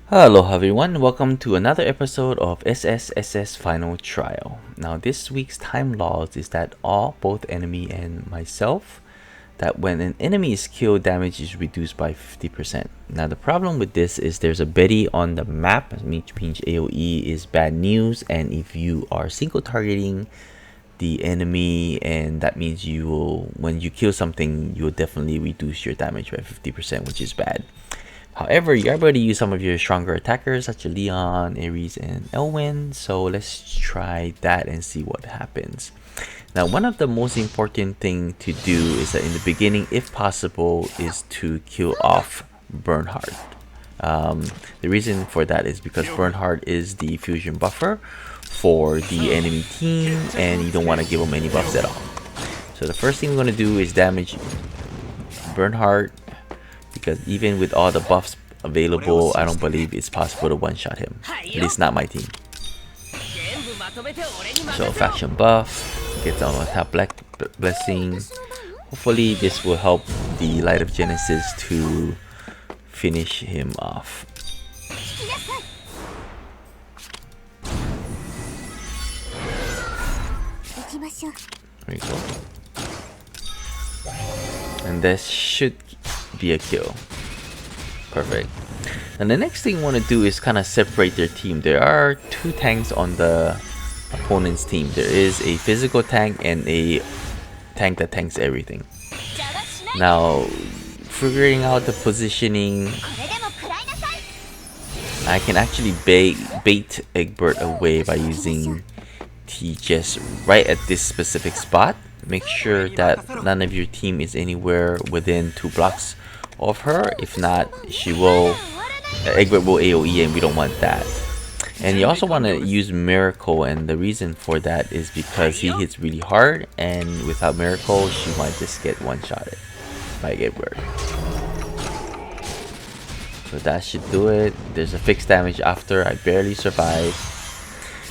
Hello everyone, welcome to another episode of SSSS Final Trial. Now this week's time laws is that both enemy and myself, that when an enemy is killed, damage is reduced by 50%. Now the problem with this is there's a Betty on the map, which means AoE is bad news, and if you are single targeting the enemy, and that means you will, when you kill something, you will definitely reduce your damage by 50%, which is bad. However, you're able to use some of your stronger attackers such as Leon, Ares, and Elwin. So let's try that and see what happens. Now, one of the most important thing to do is that in the beginning, if possible, is to kill off Bernhard. The reason for that is because Bernhard is the fusion buffer for the enemy team, and you don't want to give them any buffs at all. So the first thing we're going to do is damage Bernhard, because even with all the buffs available, I don't believe it's possible to one-shot him. At least not my team. So faction buff, gets on top black blessing. Hopefully this will help the Light of Genesis to finish him off. There we go. And this should be a kill. Perfect. And the next thing I want to do is kind of separate their team. There are two tanks on the opponent's team. There is a physical tank and a tank that tanks everything. Now, figuring out the positioning, I can actually bait Egbert away by using T-Jess right at this specific spot. Make sure that none of your team is anywhere within 2 blocks of her. If not, Egbert will AoE, and we don't want that. And you also want to use Miracle, and the reason for that is because he hits really hard, and without Miracle, she might just get one-shotted by Egbert. So that should do it. There's a fixed damage after. I barely survived.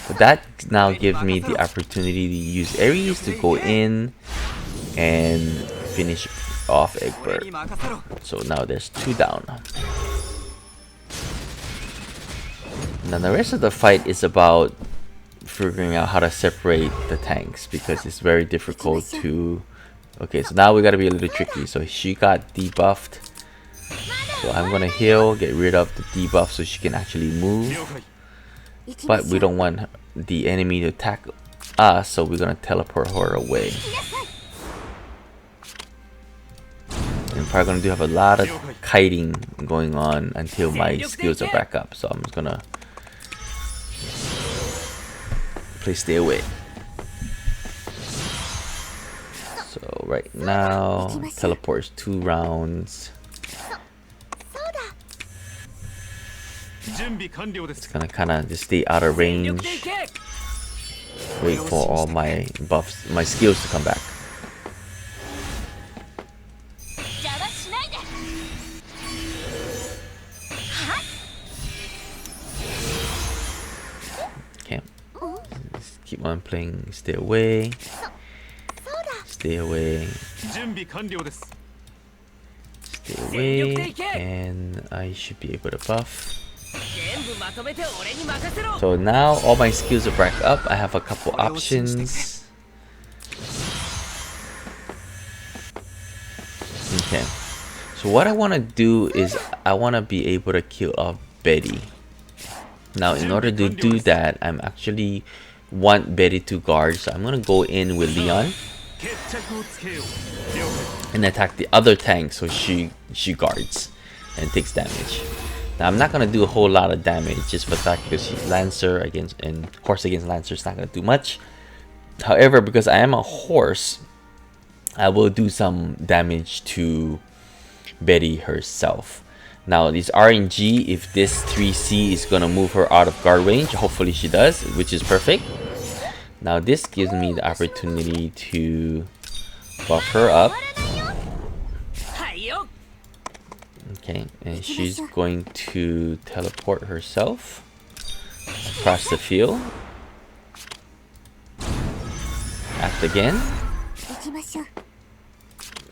But that now gives me the opportunity to use Ares to go in and finish off Egbert. So now there's 2 down. Now the rest of the fight is about figuring out how to separate the tanks, because it's very difficult to... Okay, so now we gotta be a little tricky. So she got debuffed. So I'm gonna heal, get rid of the debuff so she can actually move. But we don't want the enemy to attack us, so we're gonna teleport her away. And I'm probably gonna have a lot of kiting going on until my skills are back up. So I'm just gonna play stay away. So right now, teleports 2 rounds. It's gonna kind of just stay out of range. Wait for all my buffs, my skills to come back. Okay. Just keep on playing. Stay away. Stay away. Stay away. And I should be able to buff. So now all my skills are back up. I have a couple options. Okay. So what I want to do is I want to be able to kill off Betty. Now in order to do that, I'm actually want Betty to guard. So I'm going to go in with Leon and attack the other tank so she guards and takes damage. Now I'm not gonna do a whole lot of damage just for the fact because Lancer against and horse against Lancer is not gonna do much. However, because I am a horse, I will do some damage to Betty herself. Now this RNG, if this 3C is gonna move her out of guard range, hopefully she does, which is perfect. Now this gives me the opportunity to buff her up. Okay, and she's going to teleport herself across the field. Act again.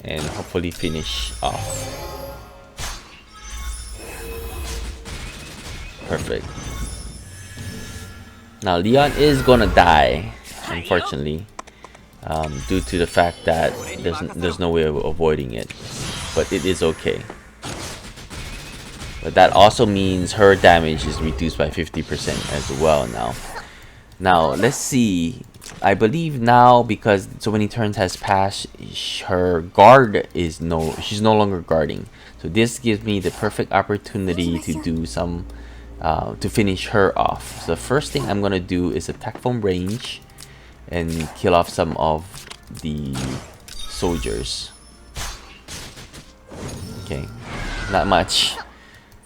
And hopefully finish off. Perfect. Now Leon is gonna die, unfortunately, due to the fact that there's no way of avoiding it, but it is okay. But that also means her damage is reduced by 50% as well now. Now let's see. I believe now, because so many turns has passed, her guard is she's no longer guarding. So this gives me the perfect opportunity to do some to finish her off. So the first thing I'm gonna do is attack from range and kill off some of the soldiers. Okay, not much,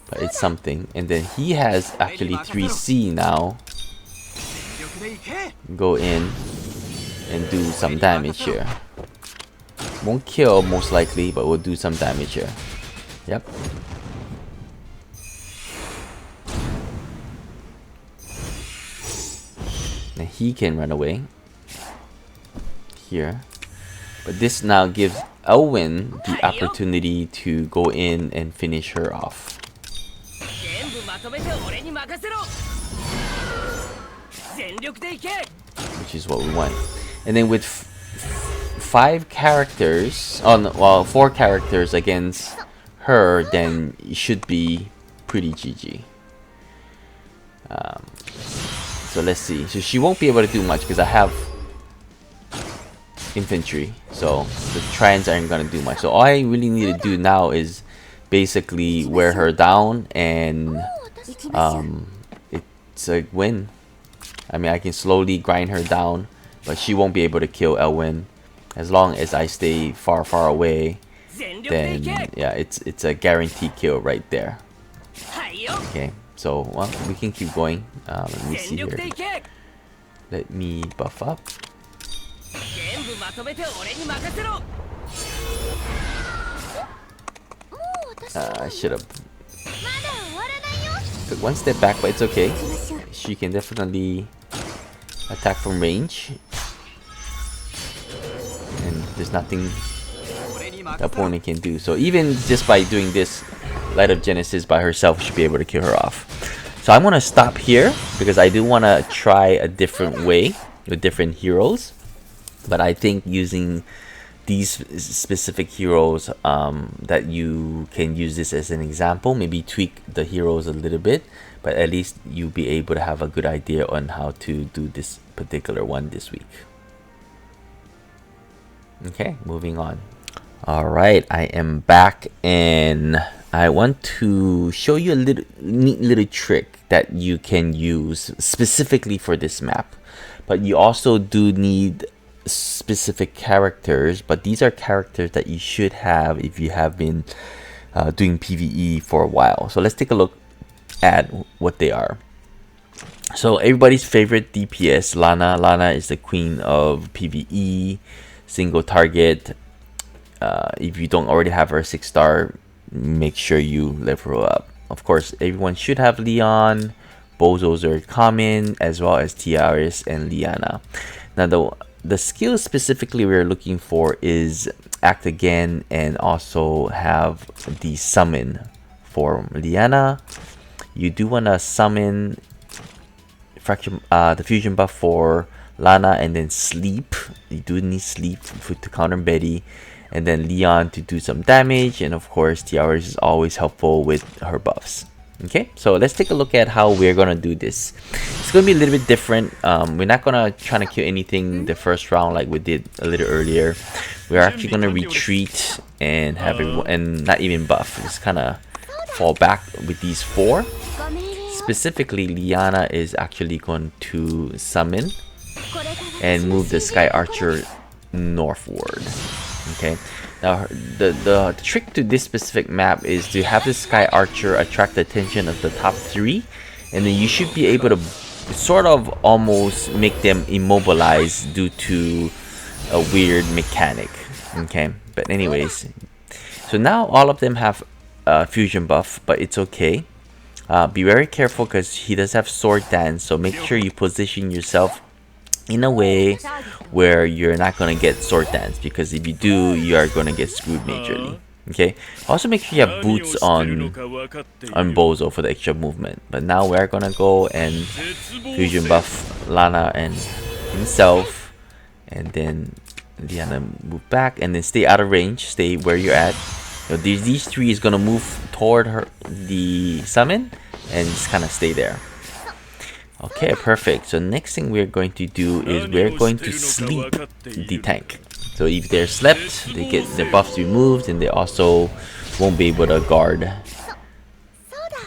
but it's something. And then he has actually 3C now. Go in and do some damage here. Won't kill most likely, but we'll do some damage here. Yep. And he can run away here, but this now gives Elwin the opportunity to go in and finish her off, which is what we want. And then with 5 characters, well, 4 characters against her, then it should be pretty GG. So let's see. So she won't be able to do much because I have infantry, so the Trans aren't gonna do much. So all I really need to do now is basically wear her down, and it's a win. I mean, I can slowly grind her down, but she won't be able to kill Elwin as long as I stay far away. Then yeah, it's a guaranteed kill right there. Okay, so well, we can keep going. Let me see here. Let me buff up. I should have took one step back, but it's okay. She can definitely attack from range, and there's nothing the opponent can do. So even just by doing this Light of Genesis by herself, should be able to kill her off. So I'm gonna stop here because I do want to try a different way with different heroes, but I think using these specific heroes, that you can use this as an example, maybe tweak the heroes a little bit, but at least you'll be able to have a good idea on how to do this particular one this week. Okay, moving on. Alright, I am back, and I want to show you a neat little trick that you can use specifically for this map. But you also do need specific characters, but these are characters that you should have if you have been doing PvE for a while. So let's take a look at what they are. So everybody's favorite DPS, Lana. Lana is the queen of PvE, single target. If you don't already have her 6-star, make sure you level her up. Of course, everyone should have Leon. Bozels are common, as well as Tiaris and Liana. Now the skill specifically we're looking for is Act Again, and also have the summon for Liana. You do want to summon the fusion buff for Lana, and then sleep. You do need sleep to counter Betty, and then Leon to do some damage, and of course Tiaris is always helpful with her buffs. Okay, so let's take a look at how we're gonna do this. It's gonna be a little bit different. We're not gonna try to kill anything the first round like we did a little earlier. We're actually gonna retreat and have everyone, and not even buff, just kind of fall back with these 4. Specifically, Liana is actually going to summon and move the Sky Archer northward. Okay, now the trick to this specific map is to have the Sky Archer attract the attention of the top 3, and then you should be able to sort of almost make them immobilize due to a weird mechanic. Okay, but anyways, so now all of them have fusion buff, but it's okay. Be very careful because he does have sword dance, so make sure you position yourself in a way where you're not going to get sword dance, because if you do, you are going to get screwed majorly. Okay. Also make sure you have boots on Bozel for the extra movement. But now we're gonna go and fusion buff Lana and himself, and then Liana move back, and then stay out of range. Stay where you're at. So these three is gonna move toward the summon, and just kind of stay there. Okay, perfect. So next thing we're going to do is we're going to sleep the tank. So if they're slept, they get their buffs removed, and they also won't be able to guard,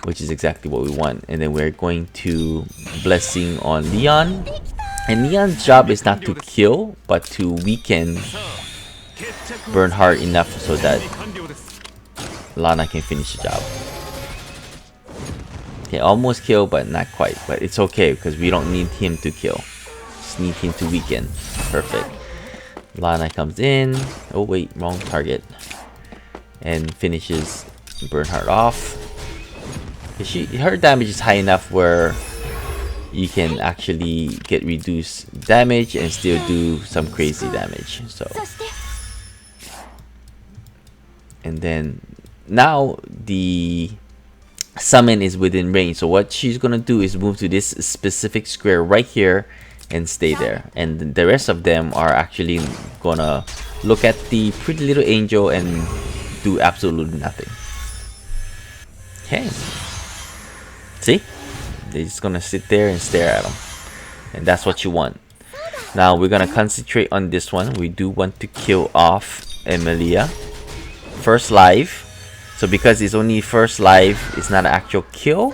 which is exactly what we want. And then we're going to blessing on Leon, and Leon's job is not to kill, but to weaken Bernhardt enough so that Lana can finish the job. Okay, almost kill, but not quite. But it's okay because we don't need him to kill. Just need him to weaken. Perfect. Lana comes in. Oh wait, wrong target. And finishes Bernhardt off. Her damage is high enough where you can actually get reduced damage and still do some crazy damage. So, and then now the summon is within range. So what she's gonna do is move to this specific square right here and stay there, and the rest of them are actually gonna look at the pretty little angel and do absolutely nothing. Okay, see, they're just gonna sit there and stare at them, and that's what you want. Now we're gonna concentrate on this one. We do want to kill off Emilia first live. So because it's only first live, it's not an actual kill,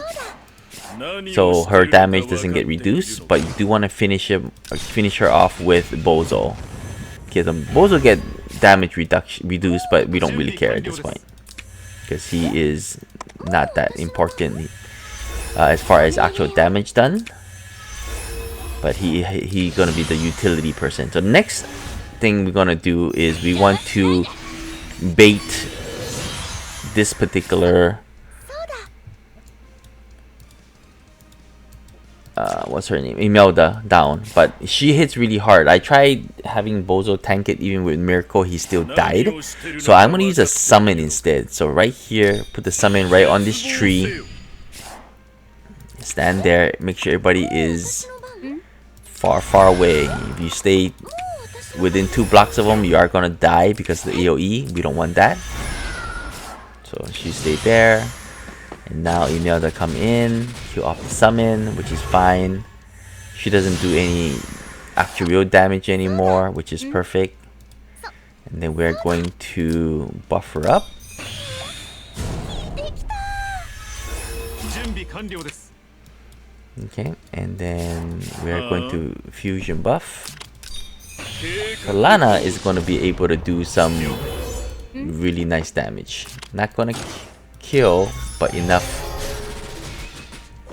so her damage doesn't get reduced. But you do want to finish her off with Bozel. Okay, the Bozel get damage reduced, but we don't really care at this point because he is not that important as far as actual damage done. But he gonna be the utility person. So next thing we're gonna do is we want to bait this particular what's her name, Imelda, down, but she hits really hard. I tried having Bozo tank it even with Miracle, he still died. So I'm gonna use a summon instead. So right here, put the summon right on this tree, stand there, make sure everybody is far away. If you stay within 2 blocks of them, you are gonna die because of the AoE. We don't want that. So she stayed there, and now Imelda come in, kill off the summon, which is fine. She doesn't do any actual real damage anymore, which is perfect. And then we're going to buff her up. Okay, and then we're going to fusion buff. So Lana is going to be able to do some really nice damage. Not gonna kill, but enough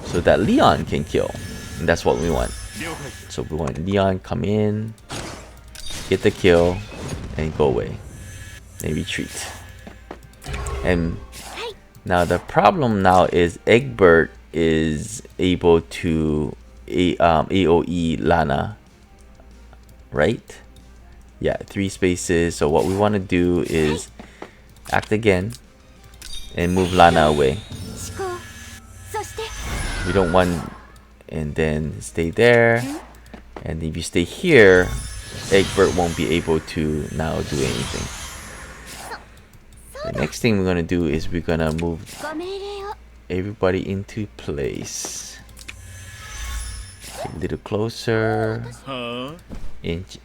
so that Leon can kill, and that's what we want. So we want Leon come in, get the kill, and go away and retreat. And now the problem now is Egbert is able to AoE Lana, right? Yeah, 3 spaces. So what we want to do is act again and move Lana away. We don't want, and then stay there. And if you stay here, Egbert won't be able to now do anything. The next thing we're gonna do is we're gonna move everybody into place. A little closer. Inch.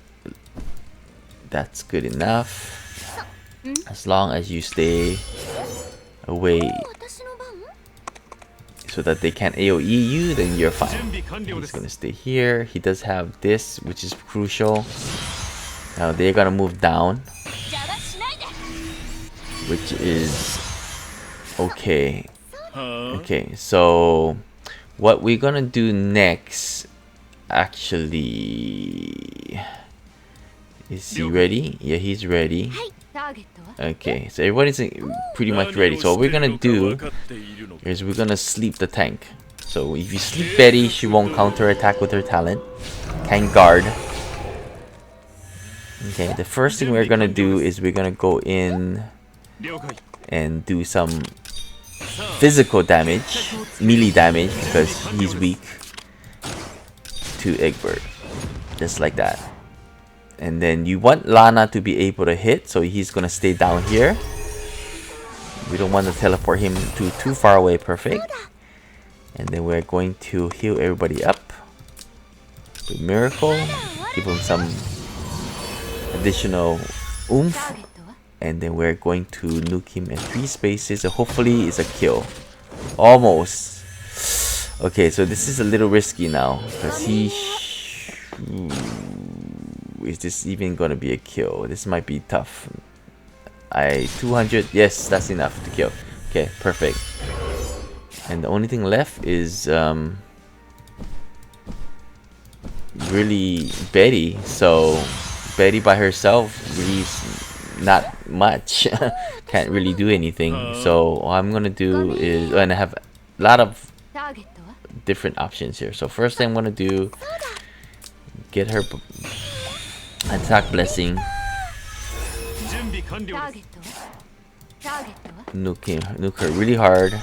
That's good enough. As long as you stay away so that they can't AoE you, then you're fine. He's gonna stay here. He does have this, which is crucial. Now they're gonna move down, which is okay. Okay, so what we're gonna do next, actually, is he ready? Yeah, he's ready. Okay, so everybody's pretty much ready. So what we're gonna do is we're gonna sleep the tank. So if you sleep Betty, she won't counter attack with her talent. Can guard. Okay, the first thing we're gonna do is we're gonna go in and do some physical damage, melee damage, because he's weak to Egbert, just like that. And then you want Lana to be able to hit, so he's gonna stay down here. We don't want to teleport him to too far away. Perfect. And then we're going to heal everybody up with Miracle, give him some additional oomph, and then we're going to nuke him in 3 spaces, and hopefully it's a kill. Almost. Okay, so this is a little risky now, because is this even gonna be a kill? This might be tough. 200, yes, that's enough to kill. Okay, perfect. And the only thing left is really Betty. So Betty by herself really not much. Can't really do anything. So all I'm gonna do is, and I have a lot of different options here. So first thing I'm gonna do, get her attack blessing, nuke her really hard.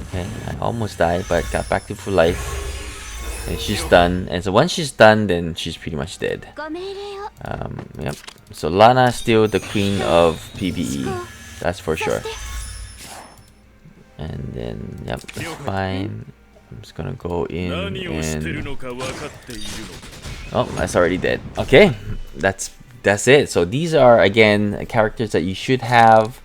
Okay, I almost died, but got back to full life. And she's done. And so once she's done, then she's pretty much dead. Yep. So Lana is still the queen of PVE. That's for sure. And then, yep, that's fine. I'm just gonna go in and... Oh, that's already dead. Okay, that's it. So these are, again, characters that you should have.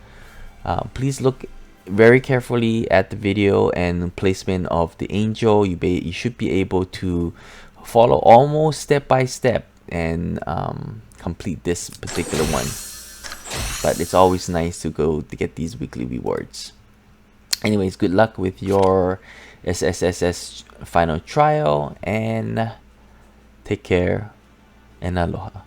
Please look very carefully at the video and placement of the angel. You should be able to follow almost step by step and complete this particular one. But it's always nice to go to get these weekly rewards. Anyways, good luck with your SSSS final trial, and take care and aloha.